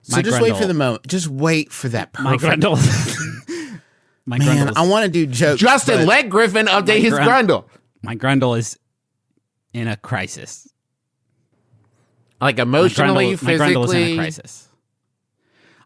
So just wait for the moment. Just wait for that perfect. Man, I want to do jokes. Justin, let Griffin update his grundle. My grundle is in a crisis. Like emotionally, physically. My grundle is in a crisis.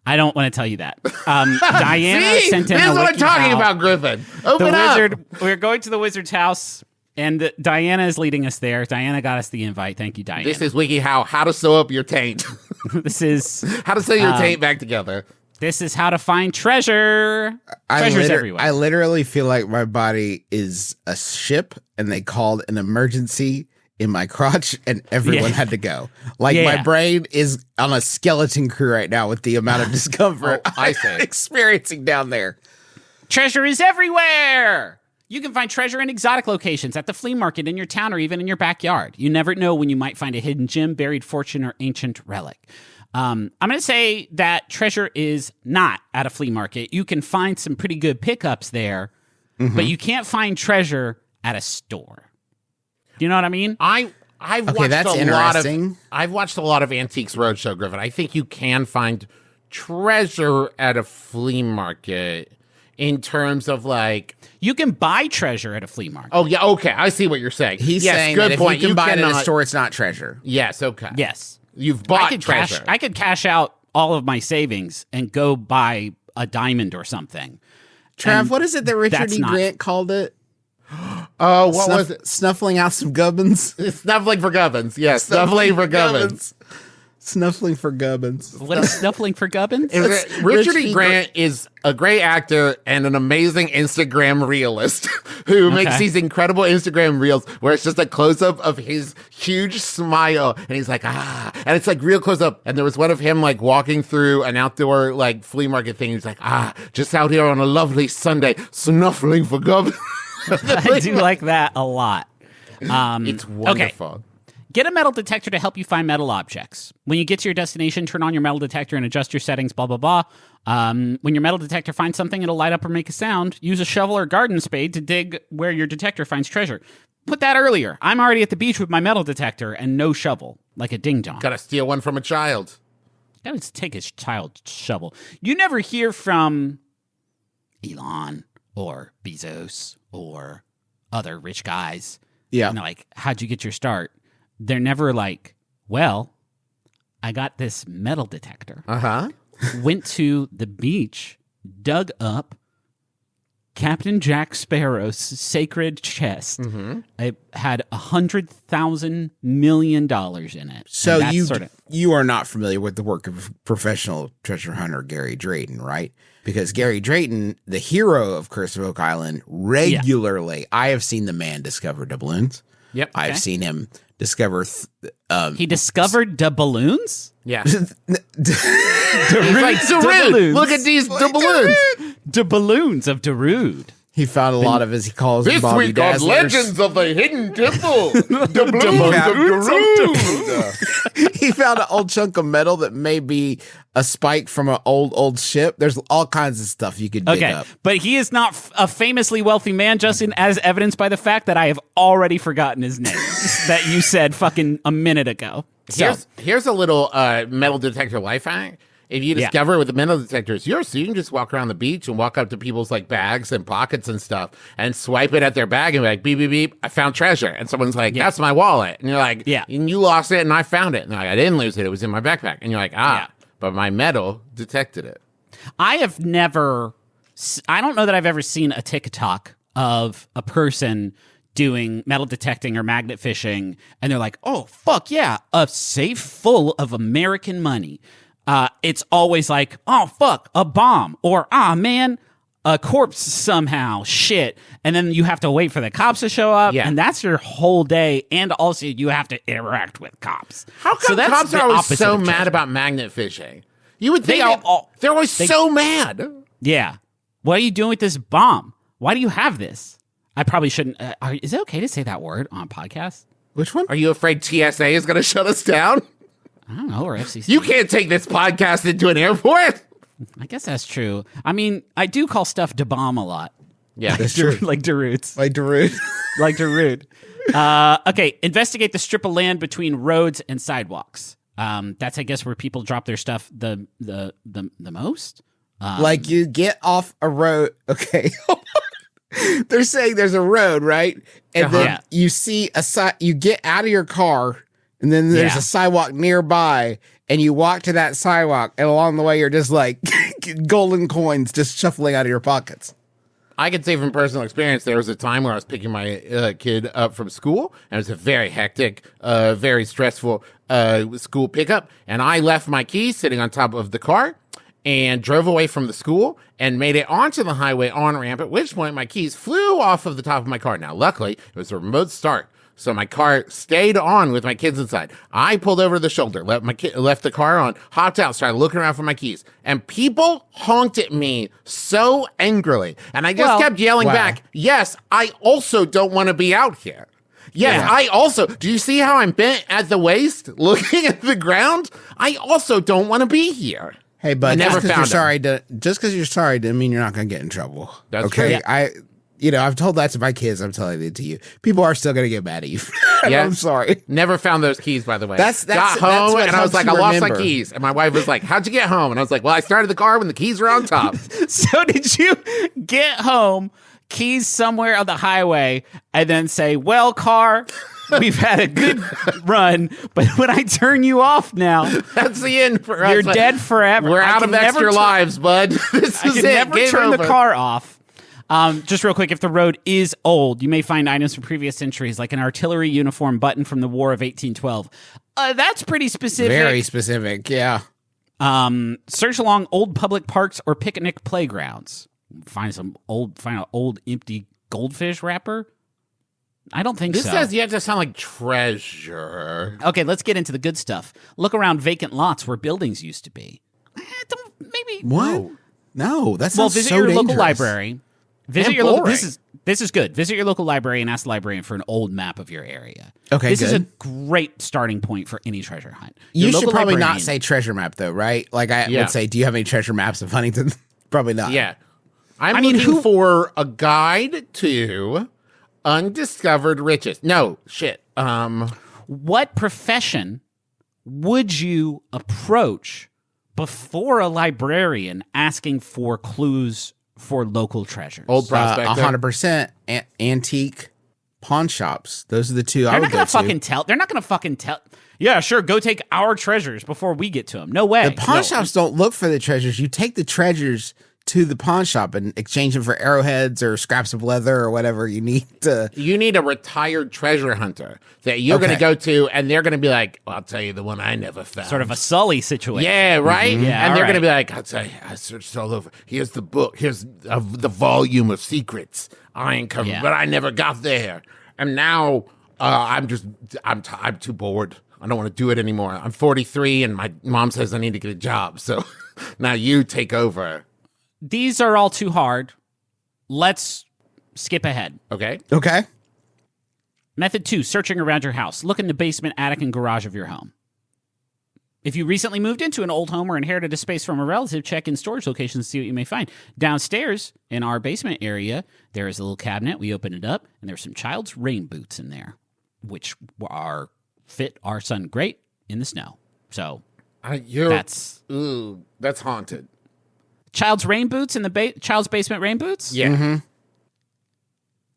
I don't want to tell you that. Diana sent in this is what I'm talking about, Griffin. Open up. We're going to the wizard's house, and Diana is leading us there. Diana got us the invite. Thank you, Diana. This is WikiHow, how to sew up your taint. This is... how to sew your taint back together. This is how to find treasure. Treasure's everywhere. I literally feel like my body is a ship, and they called an emergency in my crotch, and everyone had to go. Like, my brain is on a skeleton crew right now with the amount of discomfort I'm experiencing down there. Treasure is everywhere! You can find treasure in exotic locations, at the flea market, in your town, or even in your backyard. You never know when you might find a hidden gem, buried fortune, or ancient relic. I'm going to say that treasure is not at a flea market. You can find some pretty good pickups there, but you can't find treasure at a store. Do you know what I mean? I've watched a lot of Antiques Roadshow, Griffin. I think you can find treasure at a flea market in terms of like... You can buy treasure at a flea market. Oh, yeah, okay. I see what you're saying. He's saying good that point. if you can buy it at a store, it's not treasure. Yes, okay. Yes. You've bought treasure. I could cash out all of my savings and go buy a diamond or something. Trav, what is it that Richard E. Grant called it? Oh, what was it? Snuffling out some gubbins? Snuffling for gubbins. Yes, snuffling for gubbins. Snuffling for gubbins. What is snuffling for gubbins? Richard E. Grant is a great actor and an amazing Instagram realist who makes these incredible Instagram reels where it's just a close-up of his huge smile, and he's like, and it's like real close-up. And there was one of him like walking through an outdoor like flea market thing. He's like, just out here on a lovely Sunday, snuffling for gubbins. I do like that a lot. It's wonderful. Okay. Get a metal detector to help you find metal objects. When you get to your destination, turn on your metal detector and adjust your settings, blah, blah, blah. When your metal detector finds something, it'll light up or make a sound. Use a shovel or garden spade to dig where your detector finds treasure. Put that earlier. I'm already at the beach with my metal detector and no shovel, like a ding-dong. Gotta steal one from a child. Gotta take his child's shovel. You never hear from Elon or Bezos or other rich guys. Yeah. You know, like, how'd you get your start? They're never like, well, I got this metal detector. Went to the beach, dug up Captain Jack Sparrow's sacred chest. It had $100,000 million in it. So you are not familiar with the work of professional treasure hunter Gary Drayton, right? Because Gary Drayton, the hero of Curse of Oak Island, regularly, I have seen the man discover doubloons. Yep. I've seen him discover... he discovered doubloons? Yeah. He's like, Darude, look at these doubloons. Doubloons of Darude. He found a lot of, as he calls them, This Bobby week on Dazzlers. Legends of the Hidden Temple, doubloons of Darude. He found an old chunk of metal that may be a spike from an old ship. There's all kinds of stuff you could dig up. But he is not a famously wealthy man, Justin, as evidenced by the fact that I have already forgotten his name that you said fucking a minute ago. Here's a little metal detector life hack. If you discover with the metal detectors, you can just walk around the beach and walk up to people's like bags and pockets and stuff and swipe it at their bag and be like, beep, beep, beep, I found treasure. And someone's like, that's my wallet. And you're like, and you lost it and I found it. And like, I didn't lose it. It was in my backpack. And you're like, but my metal detected it. I don't know that I've ever seen a TikTok of a person doing metal detecting or magnet fishing. And they're like, oh, fuck yeah, a safe full of American money. It's always like, oh, fuck, a bomb, or, man, a corpse somehow, shit. And then you have to wait for the cops to show up, and that's your whole day, and also you have to interact with cops. How come cops are always so mad about magnet fishing? You would think they're always so mad. Yeah. What are you doing with this bomb? Why do you have this? I probably shouldn't. Is it okay to say that word on podcast? Which one? Are you afraid TSA is going to shut us down? I don't know, or FCC. You can't take this podcast into an airport. I guess that's true. I mean, I do call stuff da bomb a lot. Yeah, that's true. Like Darude's. Like Darude. Like Darude. Okay, investigate the strip of land between roads and sidewalks. That's, I guess, where people drop their stuff the most. Like you get off a road. Okay. They're saying there's a road, right? And then you see you get out of your car, and then there's a sidewalk nearby, and you walk to that sidewalk, and along the way you're just like golden coins just shuffling out of your pockets. I can say from personal experience, there was a time where I was picking my kid up from school, and it was a very hectic, very stressful school pickup, and I left my keys sitting on top of the car and drove away from the school and made it onto the highway on-ramp, at which point my keys flew off of the top of my car. Now, luckily, it was a remote start, so my car stayed on with my kids inside. I pulled over the shoulder, left the car on, hopped out, started looking around for my keys. And people honked at me so angrily. And I just kept yelling back, yes, I also don't want to be out here. Yes, I also, do you see how I'm bent at the waist, looking at the ground? I also don't want to be here. Hey, but just because you're sorry doesn't mean you're not going to get in trouble. That's okay. True. I've told that to my kids. I'm telling it to you. People are still going to get mad at you. Yeah, I'm sorry. Never found those keys, by the way. Got home and I was like, I lost my remember. keys. And my wife was like, how'd you get home? And I was like, well, I started the car when the keys were on top. So did you get home, keys somewhere on the highway, and then say, well, car, we've had a good run, but when I turn you off now, that's the end for us. You're dead forever. We're out of extra lives, bud. This is it. Never Game turn over. the car off. Just real quick, if the road is old, you may find items from previous centuries, like an artillery uniform button from the War of 1812. That's pretty specific. Very specific, yeah. Search along old public parks or picnic playgrounds. Find an old empty goldfish wrapper. I don't think this so. This says you have to sound like treasure. Okay, let's get into the good stuff. Look around vacant lots where buildings used to be. Maybe what? No, that's visit so your dangerous. local library. Visit your local. This is good. Visit your local library and ask the librarian for an old map of your area. Okay, this good. is a great starting point for any treasure hunt. You should probably not say treasure map though, right? Like I would say, do you have any treasure maps of Huntington? Probably not. Yeah, I'm looking for a guide to undiscovered riches. No shit. What profession would you approach before a librarian asking for clues for local treasures? Old prospector. 100% antique pawn shops. Those are the two I would go to. They're not going to fucking tell. Yeah, sure. Go take our treasures before we get to them. No way. The pawn shops don't look for the treasures. You take the treasures to the pawn shop and exchange them for arrowheads or scraps of leather or whatever you need to. You need a retired treasure hunter that you're going to go to, and they're going to be like, well, I'll tell you the one I never found. Sort of a Sully situation. Yeah, right? Mm-hmm. Yeah, and they're going to be like, I'll tell you, I searched all over. Here's the book. Here's the volume of secrets I uncovered, but I never got there. And now I'm too bored. I don't want to do it anymore. I'm 43, and my mom says I need to get a job. So now you take over. These are all too hard. Let's skip ahead. Okay. Method 2, searching around your house. Look in the basement, attic, and garage of your home. If you recently moved into an old home or inherited a space from a relative, check in storage locations to see what you may find. Downstairs in our basement area, there is a little cabinet. We open it up, and there's some child's rain boots in there, which fit our son great in the snow. So that's haunted. Child's rain boots in the child's basement rain boots? Yeah. Mm-hmm.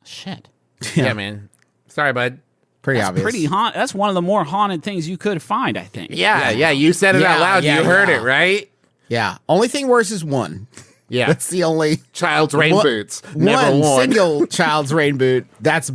Shit. Yeah, man. Sorry, bud. Pretty obvious. That's one of the more haunted things you could find, I think. Yeah. You said it out loud. You heard it, right? Yeah. Only thing worse is one. Yeah. That's the only child's rain boots. Never one worn. Single child's rain boot. That's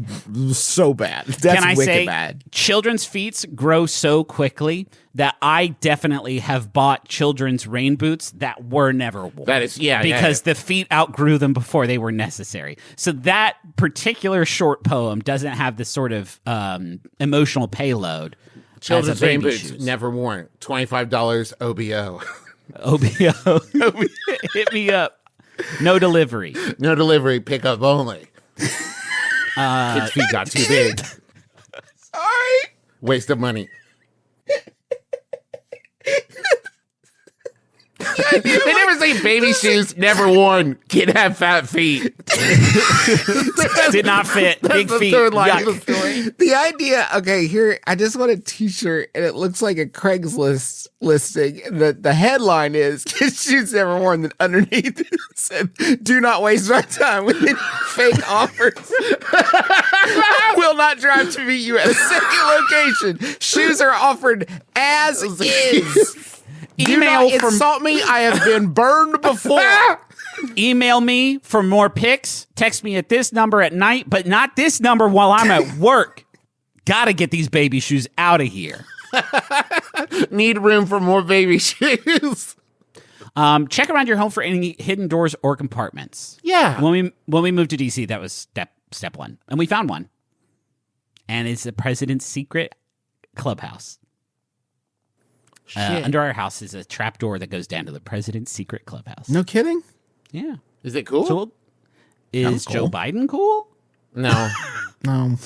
so bad. That's Can I wicked say, bad. Children's feet grow so quickly that I definitely have bought children's rain boots that were never worn. That is, because the feet outgrew them before they were necessary. So that particular short poem doesn't have the sort of emotional payload. Children's rain boots never worn. $25 OBO. OBO. Hit me up. No delivery. No delivery. Pickup only. Kids' feet got too big. Sorry. Waste of money. They never say baby shoes, never worn, kid have fat feet. Did not fit. Big the feet. third line Yuck. of the story. The idea, okay, here, I just want a t-shirt and it looks like a Craigslist listing. And the headline is, kids shoes never worn, then underneath it said, do not waste my time with any fake offers. Will not drive to meet you at a second location. Shoes are offered as is. Do not insult me. I have been burned before. Email me for more pics. Text me at this number at night, but not this number while I'm at work. Gotta get these baby shoes out of here. Need room for more baby shoes. Check around your home for any hidden doors or compartments. Yeah. When we moved to DC, that was step one, and we found one. And it's the president's secret clubhouse. Under our house is a trap door that goes down to the president's secret clubhouse. No kidding? Yeah. Is it cool? So, is cool. Joe Biden cool? No. No.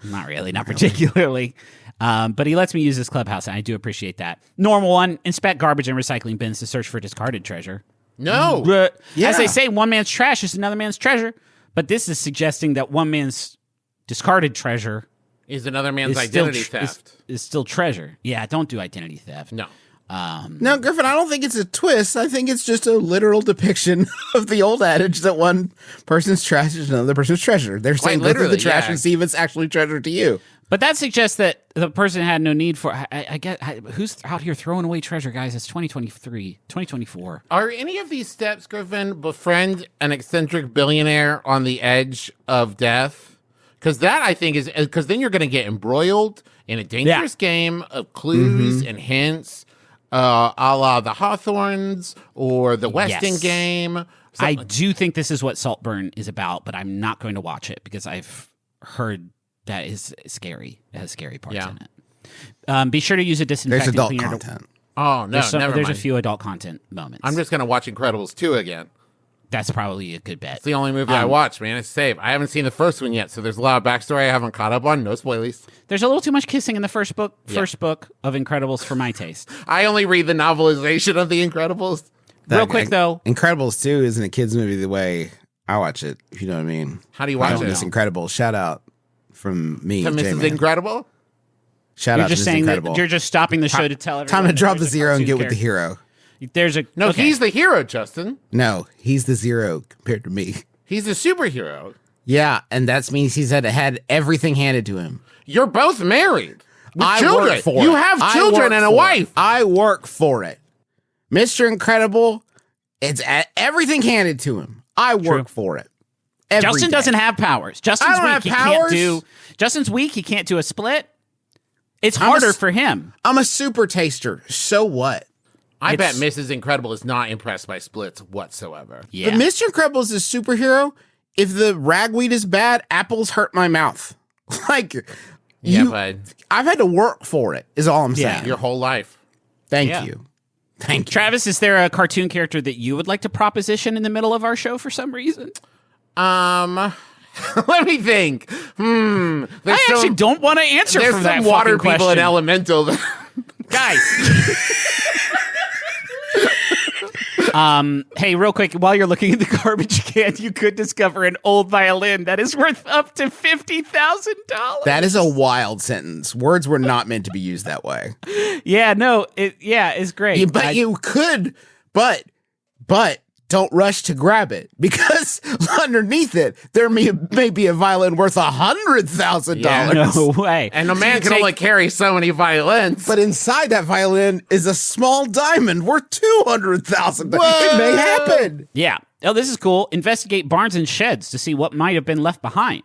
Not really, not particularly. But he lets me use this clubhouse, and I do appreciate that. Normal one, inspect garbage and recycling bins to search for discarded treasure. No. But Yeah. as they say, one man's trash is another man's treasure. But this is suggesting that one man's discarded treasure Is another man's is still identity theft. is still treasure. Yeah, don't do identity theft. No. No, Griffin, I don't think it's a twist. I think it's just a literal depiction of the old adage that one person's trash is another person's treasure. They're saying go through literally, the trash yeah. and see if it's actually treasure to you. But that suggests that the person had no need for. I get who's out here throwing away treasure, guys. It's 2023, 2024. Are any of these steps, Griffin, befriend an eccentric billionaire on the edge of death? Because that, I think, is because then you're going to get embroiled in a dangerous game of clues and hints, a la the Hawthorns or the Weston Yes. game. I do think this is what Saltburn is about, but I'm not going to watch it because I've heard that is scary. It has scary parts in it. Be sure to use a There's disinfectant adult cleaner. content. Oh, no, never There's mind. a few adult content moments. I'm just going to watch Incredibles 2 again. That's probably a good bet. It's the only movie I watched, man. It's safe. I haven't seen the first one yet, so there's a lot of backstory I haven't caught up on. No spoilies. There's a little too much kissing in the first book of Incredibles for my taste. I only read the novelization of The Incredibles. Real quick, though. Incredibles 2 isn't a kid's movie the way I watch it, if you know what I mean. How do you watch it? It's Incredible. Shout out from me, To Mrs. J-Man. Incredible? Shout You're out just to Mrs. saying Incredible. that you're just stopping the show to tell everyone. Time to that drop the there's a zero and get cartoon with the hero. There's a No, okay. he's the hero, Justin. No, he's the zero compared to me. He's the superhero. Yeah, and that means he's had everything handed to him. You're both married. With I children. work for You it. have I children work and a for wife. it. I work for it. Mr. Incredible, it's everything handed to him. I work for it. Every Justin day. doesn't have powers. Justin's I don't weak. have He powers. can't do. Justin's weak. He can't do a split. It's harder for him. I'm a super taster. So what? I bet It's- Mrs. Incredible is not impressed by splits whatsoever. Yeah. But Mr. Incredible is a superhero. If the ragweed is bad, apples hurt my mouth. Like, Yeah, but I've had to work for it, is all I'm saying. your whole life. Thank Yeah. you. Thank you. Travis, is there a cartoon character that you would like to proposition in the middle of our show for some reason? Let me think. I actually don't want to answer There's from some that water fucking people in question. Elemental. Guys. Hey, real quick, while you're looking at the garbage can, you could discover an old violin that is worth up to $50,000. That is a wild sentence. Words were not meant to be used that way. Yeah, no, it's great. But you could, but don't rush to grab it because underneath it there may be a violin worth $100,000. No way. And a man can only carry so many violins. But inside that violin is a small diamond worth $200,000. It may happen. Yeah. Oh, this is cool. Investigate barns and sheds to see what might have been left behind.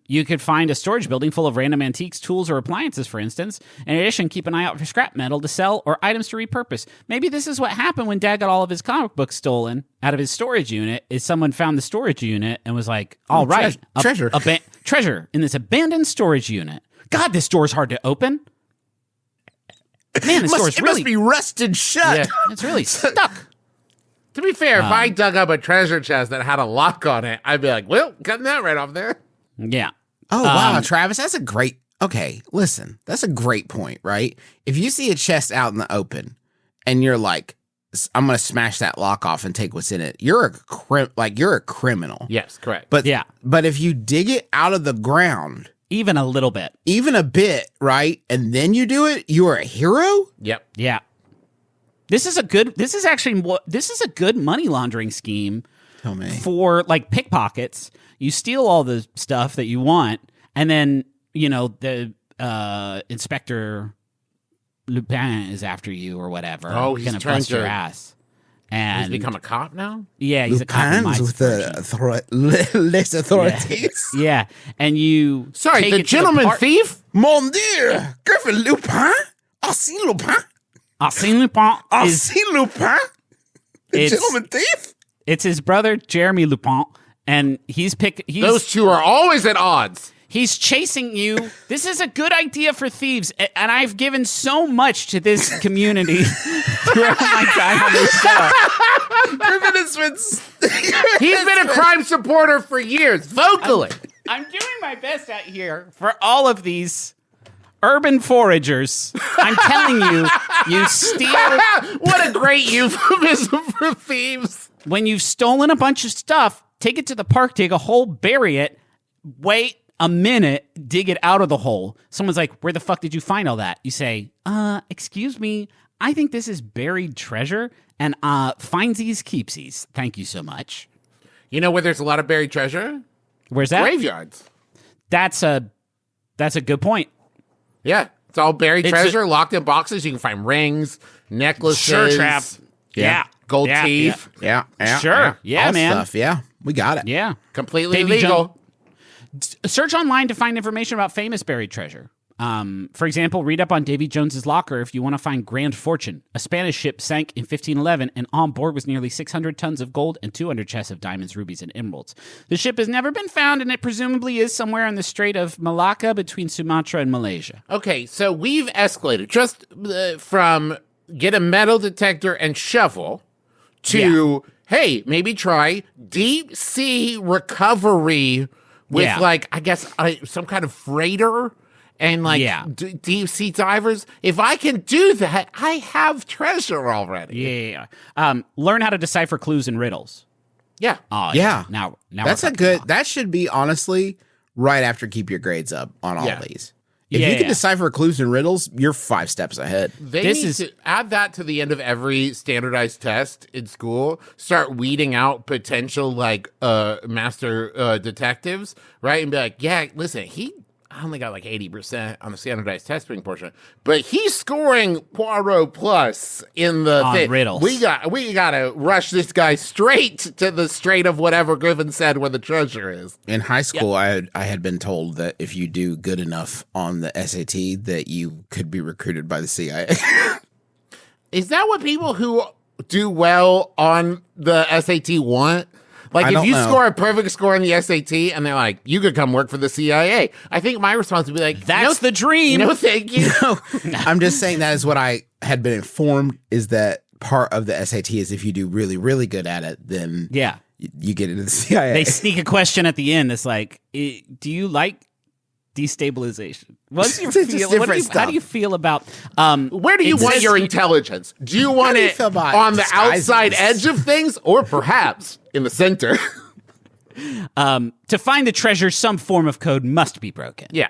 You could find a storage building full of random antiques, tools, or appliances, for instance. In addition, keep an eye out for scrap metal to sell or items to repurpose. Maybe this is what happened when Dad got all of his comic books stolen out of his storage unit, is someone found the storage unit and was like, all right, treasure. treasure in this abandoned storage unit. God, this door's hard to open. Man, this door's It really, must be rusted shut. Yeah. it's really stuck. To be fair, if I dug up a treasure chest that had a lock on it, I'd be like, well, cutting that right off there. Yeah. Oh, wow, Travis, that's a great... Okay, listen, that's a great point, right? If you see a chest out in the open and you're like, I'm gonna smash that lock off and take what's in it. You're a criminal. Yes, correct. But if you dig it out of the ground, even a little bit, even a bit, right, and then you do it, you are a hero. Yep. Yeah. This is a good money laundering scheme. Tell me. For like pickpockets. You steal all the stuff that you want, and then the Inspector Lupin is after you or whatever. Oh, he's gonna trying bust your ass. And he's become a cop now? Yeah, he's a cop in my with the less authorities. Yeah, and you Sorry, the gentleman thief? Mon Dieu, Griffin Lupin? Arsène Lupin? Arsène Lupin is Arsène Lupin? The gentleman thief? It's his brother Jeremy Lupin, and those two are always at odds. He's chasing you. This is a good idea for thieves, and I've given so much to this community throughout my time on this show. Griffin has been... He's been a crime supporter for years, vocally. I'm doing my best out here for all of these urban foragers. I'm telling you, you steal... What a great euphemism for thieves. When you've stolen a bunch of stuff, take it to the park, dig a hole, bury it, wait a minute, dig it out of the hole. Someone's like, where the fuck did you find all that? You say, excuse me, I think this is buried treasure, and findsies keepsies. Thank you so much. You know where there's a lot of buried treasure? Where's that? Graveyards. That's a good point. Yeah, it's all buried treasure, locked in boxes. You can find rings, necklaces. Sure, trap. Yeah. Gold teeth. Yeah. Sure. Yeah, all man. Stuff. Yeah, we got it. Yeah. Completely legal. Search online to find information about famous buried treasure. For example, read up on Davy Jones's locker if you want to find Grand Fortune. A Spanish ship sank in 1511, and on board was nearly 600 tons of gold and 200 chests of diamonds, rubies, and emeralds. The ship has never been found, and it presumably is somewhere in the Strait of Malacca between Sumatra and Malaysia. Okay, so we've escalated just from get a metal detector and shovel to, hey, maybe try deep sea recovery with some kind of freighter and deep sea divers. If I can do that, I have treasure already. Yeah. Learn how to decipher clues and riddles. Yeah. Oh, yeah. Now that's a good, that should be honestly right after keep your grades up on all these. If you can decipher clues and riddles, you're 5 steps ahead. They need to add that to the end of every standardized test in school. Start weeding out potential master detectives, right? And be like, yeah, listen, he only got 80% on the standardized testing portion, but he's scoring Poirot plus in the thing. Riddles. We gotta rush this guy straight to the Strait of whatever Griffin said where the treasure is. In high school, I had been told that if you do good enough on the SAT, that you could be recruited by the CIA. Is that what people who do well on the SAT want? If you score a perfect score on the SAT and they're like, you could come work for the CIA, I think my response would be like, that's the dream. No, thank you. No, I'm just saying that is what I had been informed, is that part of the SAT is if you do really, really good at it, then you get into the CIA. They sneak a question at the end that's like, do you like destabilization? What's your feel? How do you feel about where do you want your intelligence? Do you want it on the outside edge of things, or perhaps in the center? To find the treasure, some form of code must be broken. Yeah.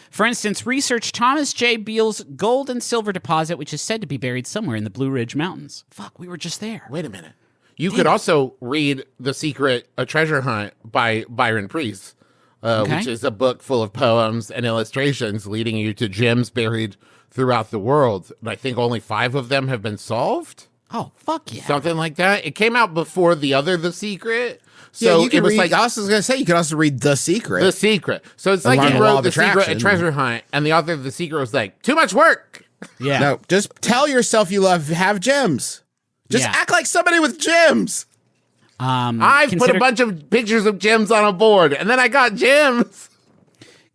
For instance, research Thomas J. Beale's gold and silver deposit, which is said to be buried somewhere in the Blue Ridge Mountains. Fuck, we were just there. Wait a minute. You could also read The Secret, A Treasure Hunt by Byron Preiss. Which is a book full of poems and illustrations leading you to gems buried throughout the world. And I think only 5 of them have been solved. Oh, fuck yeah. Something like that. It came out before the other The Secret. So you can read, I was going to say, you could also read The Secret. The Secret. So it's like he wrote The Secret, A Treasure Hunt, and the author of The Secret was like, too much work. Yeah. No, just tell yourself you have gems. Just act like somebody with gems. I've put a bunch of pictures of gems on a board, and then I got gems.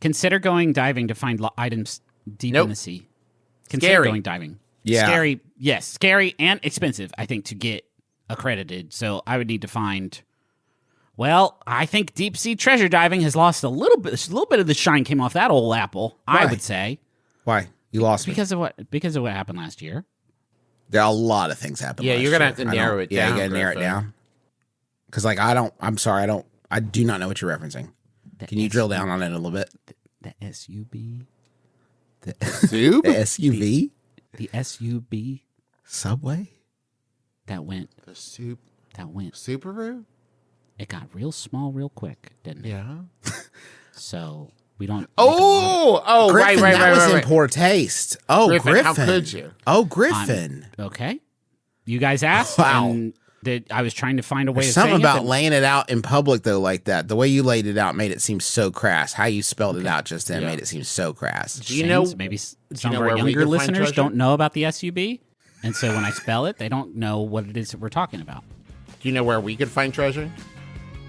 Consider going diving to find items deep in the sea. Consider going diving. Yeah. Scary. Yes. Scary and expensive, I think, to get accredited. So I would need to find... Well, I think deep sea treasure diving has lost a little bit of the shine came off that old apple, I would say. Why? You lost me. Because of what happened last year. There are a lot of things happening. Yeah, you're gonna have to narrow it down. Yeah, you gotta narrow it down. Because like I'm sorry, I do not know what you're referencing. Can you drill down on it a little bit? The SUV. The SUV? The SUV Subway? that went. That went. Subaru? It got real small real quick, didn't it? Yeah. So we don't. Griffin, right. That was in poor taste. Oh, Griffin. How could you? Oh, Griffin. Okay. You guys asked. Wow. And I was trying to find a way There's to something say about it. laying it out in public though, like that. The way you laid it out made it seem so crass. How you spelled it out just then made it seem so crass. Do you know? Maybe some of our younger listeners don't know about the SUV, and so when I spell it, they don't know what it is that we're talking about. Do you know where we could find treasure?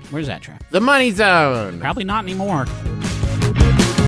Where's that track? The Money Zone. Probably not anymore.